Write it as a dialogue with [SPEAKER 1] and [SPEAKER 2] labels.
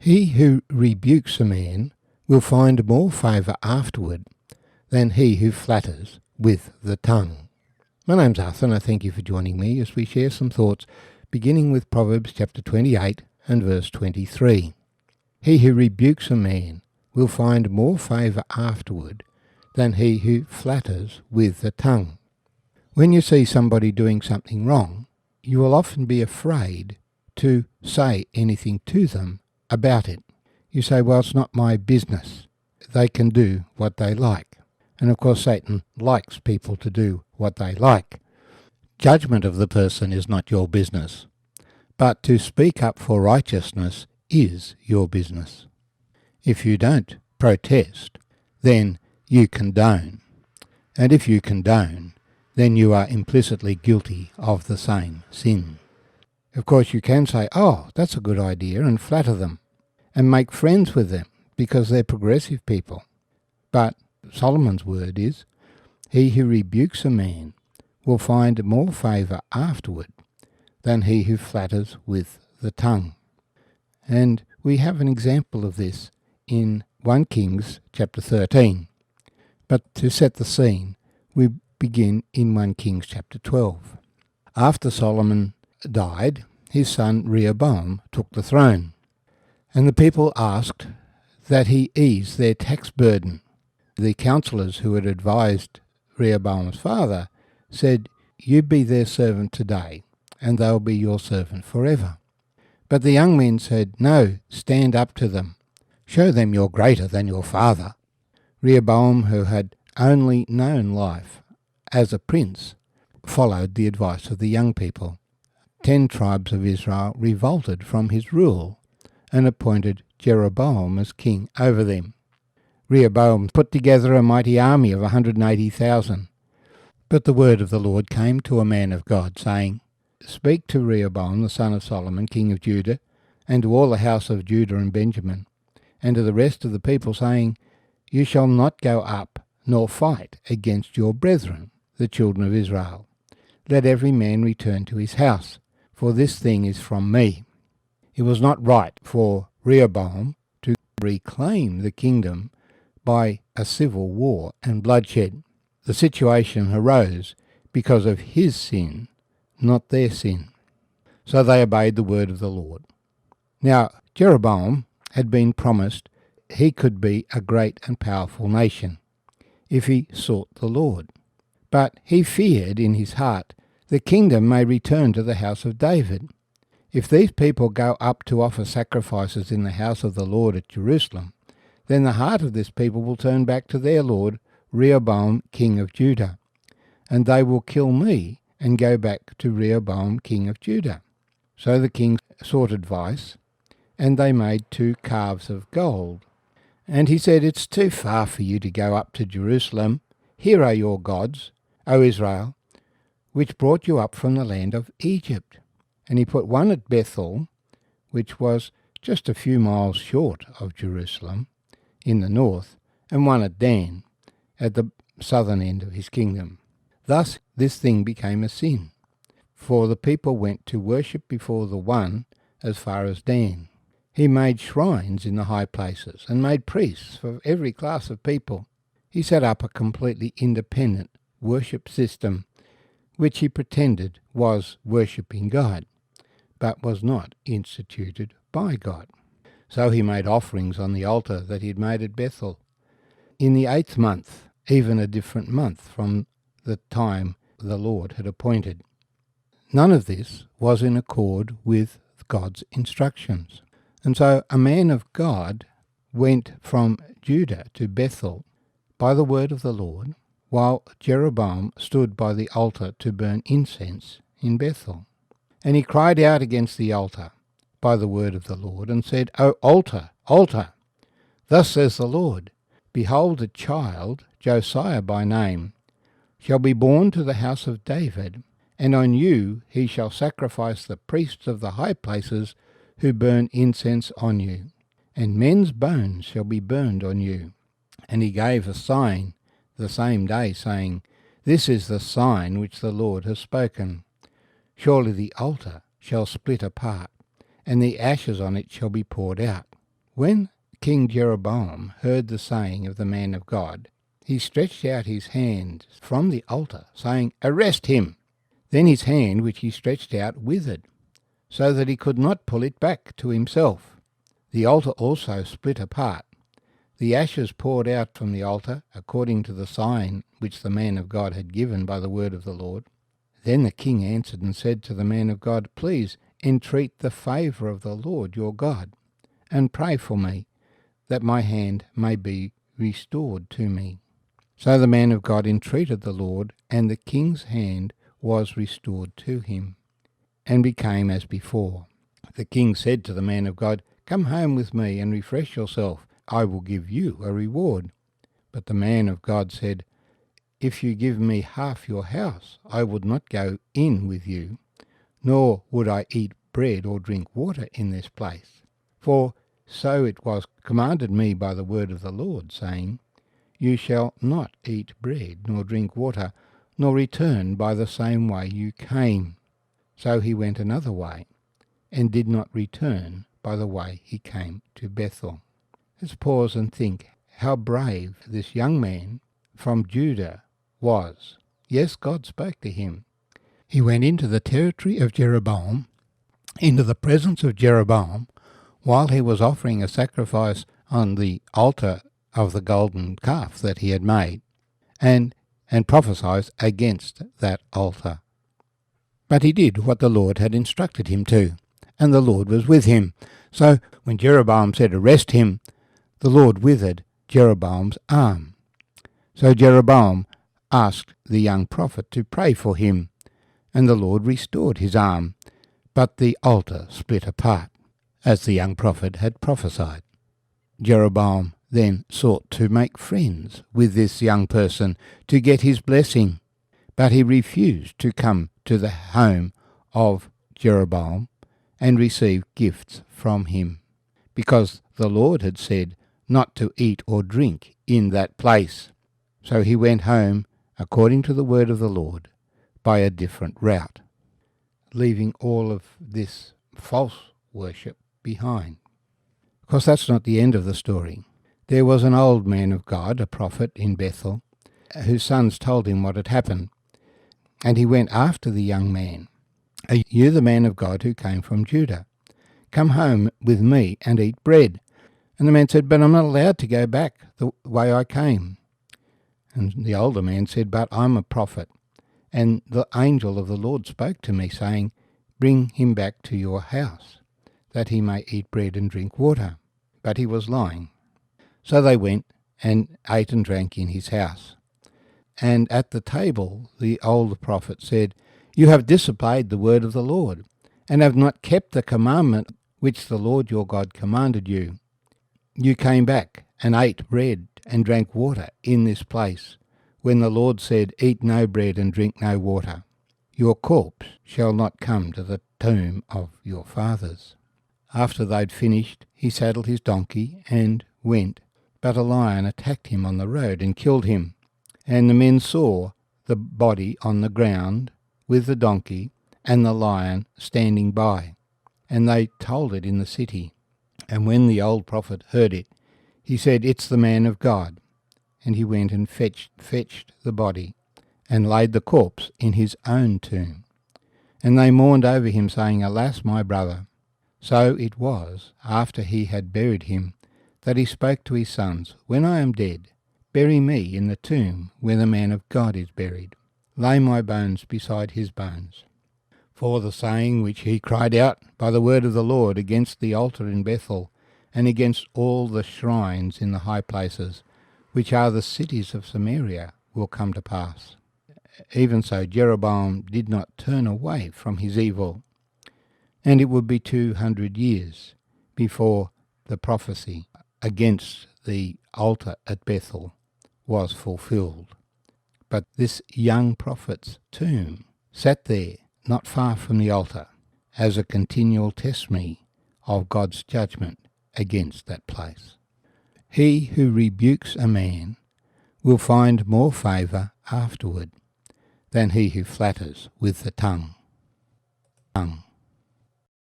[SPEAKER 1] He who rebukes a man will find more favour afterward than he who flatters with the tongue. My name's Arthur, and I thank you for joining me as we share some thoughts beginning with Proverbs chapter 28 and verse 23. He who rebukes a man will find more favour afterward than he who flatters with the tongue. When you see somebody doing something wrong, you will often be afraid to say anything to them about it. You say, well, it's not my business. They can do what they like. And of course, Satan likes people to do what they like. Judgment of the person is not your business, but to speak up for righteousness is your business. If you don't protest, then you condone. And if you condone, then you are implicitly guilty of the same sin. Of course, you can say, oh, that's a good idea, and flatter them, and make friends with them, because they're progressive people. But Solomon's word is, he who rebukes a man will find more favour afterward than he who flatters with the tongue. And we have an example of this in 1 Kings chapter 13. But to set the scene, we begin in 1 Kings chapter 12. After Solomon died, his son Rehoboam took the throne, and the people asked that he ease their tax burden. The councillors who had advised Rehoboam's father said, you be their servant today, and they'll be your servant forever. But the young men said, no, stand up to them. Show them you're greater than your father. Rehoboam, who had only known life as a prince, followed the advice of the young people. 10 tribes of Israel revolted from his rule and appointed Jeroboam as king over them. Rehoboam put together a mighty army of 180,000. But the word of the Lord came to a man of God, saying, speak to Rehoboam the son of Solomon, king of Judah, and to all the house of Judah and Benjamin, and to the rest of the people, saying, you shall not go up nor fight against your brethren, the children of Israel. Let every man return to his house, for this thing is from me. It was not right for Rehoboam to reclaim the kingdom by a civil war and bloodshed. The situation arose because of his sin, not their sin. So they obeyed the word of the Lord. Now, Jeroboam had been promised he could be a great and powerful nation if he sought the Lord. But he feared in his heart the kingdom may return to the house of David. If these people go up to offer sacrifices in the house of the Lord at Jerusalem, then the heart of this people will turn back to their lord, Rehoboam, king of Judah, and they will kill me and go back to Rehoboam, king of Judah. So the king sought advice, and they made 2 calves of gold. And he said, it's too far for you to go up to Jerusalem. Here are your gods, O Israel, which brought you up from the land of Egypt. And he put one at Bethel, which was just a few miles short of Jerusalem, in the north, and one at Dan, at the southern end of his kingdom. Thus this thing became a sin, for the people went to worship before the one as far as Dan. He made shrines in the high places, and made priests for every class of people. He set up a completely independent worship system, which he pretended was worshipping God, but was not instituted by God. So he made offerings on the altar that he had made at Bethel. In the 8th month, even a different month from the time the Lord had appointed. None of this was in accord with God's instructions. And so a man of God went from Judah to Bethel by the word of the Lord, while Jeroboam stood by the altar to burn incense in Bethel. And he cried out against the altar by the word of the Lord, and said, O altar, altar, thus says the Lord, behold, a child, Josiah by name, shall be born to the house of David, and on you he shall sacrifice the priests of the high places who burn incense on you, and men's bones shall be burned on you. And he gave a sign the same day, saying, This is the sign which the Lord has spoken. Surely the altar shall split apart, and the ashes on it shall be poured out. When King Jeroboam heard the saying of the man of God, he stretched out his hand from the altar, saying, "Arrest him!" Then his hand which he stretched out withered, so that he could not pull it back to himself. The altar also split apart. The ashes poured out from the altar, according to the sign which the man of God had given by the word of the Lord. Then the king answered and said to the man of God, "Please entreat the favour of the Lord your God, and pray for me, that my hand may be restored to me." So the man of God entreated the Lord, and the king's hand was restored to him, and became as before. The king said to the man of God, "Come home with me and refresh yourself. I will give you a reward." But the man of God said, "If you give me half your house, I would not go in with you, nor would I eat bread or drink water in this place. For so it was commanded me by the word of the Lord, saying, You shall not eat bread nor drink water, nor return by the same way you came." So he went another way, and did not return by the way he came to Bethel. Let's pause and think how brave this young man from Judah was. Yes, God spoke to him. He went into the territory of Jeroboam, into the presence of Jeroboam, while he was offering a sacrifice on the altar of the golden calf that he had made, and prophesied against that altar. But he did what the Lord had instructed him to, and the Lord was with him. So when Jeroboam said, "Arrest him," the Lord withered Jeroboam's arm. So Jeroboam asked the young prophet to pray for him, and the Lord restored his arm, but the altar split apart, as the young prophet had prophesied. Jeroboam then sought to make friends with this young person to get his blessing, but he refused to come to the home of Jeroboam and receive gifts from him, because the Lord had said not to eat or drink in that place. So he went home, according to the word of the Lord, by a different route, leaving all of this false worship behind. Of course, that's not the end of the story. There was an old man of God, a prophet in Bethel, whose sons told him what had happened, and he went after the young man. "Are you the man of God who came from Judah? Come home with me and eat bread." And the man said, "But I'm not allowed to go back the way I came." And the older man said, "But I'm a prophet, and the angel of the Lord spoke to me, saying, Bring him back to your house, that he may eat bread and drink water." But he was lying. So they went and ate and drank in his house. And at the table the old prophet said, "You have disobeyed the word of the Lord, and have not kept the commandment which the Lord your God commanded you. You came back and ate bread and drank water in this place, when the Lord said, Eat no bread and drink no water. Your corpse shall not come to the tomb of your fathers." After they'd finished, he saddled his donkey and went, but a lion attacked him on the road and killed him. And the men saw the body on the ground with the donkey and the lion standing by, and they told it in the city. And when the old prophet heard it, he said, "It's the man of God." And he went and fetched the body, and laid the corpse in his own tomb. And they mourned over him, saying, "Alas, my brother." So it was, after he had buried him, that he spoke to his sons, "When I am dead, bury me in the tomb where the man of God is buried. Lay my bones beside his bones." For the saying which he cried out by the word of the Lord against the altar in Bethel, and against all the shrines in the high places, which are the cities of Samaria, will come to pass. Even so Jeroboam did not turn away from his evil, and it would be 200 years before the prophecy against the altar at Bethel was fulfilled. But this young prophet's tomb sat there, not far from the altar, as a continual testimony of God's judgment against that place. He who rebukes a man will find more favour afterward than he who flatters with the tongue.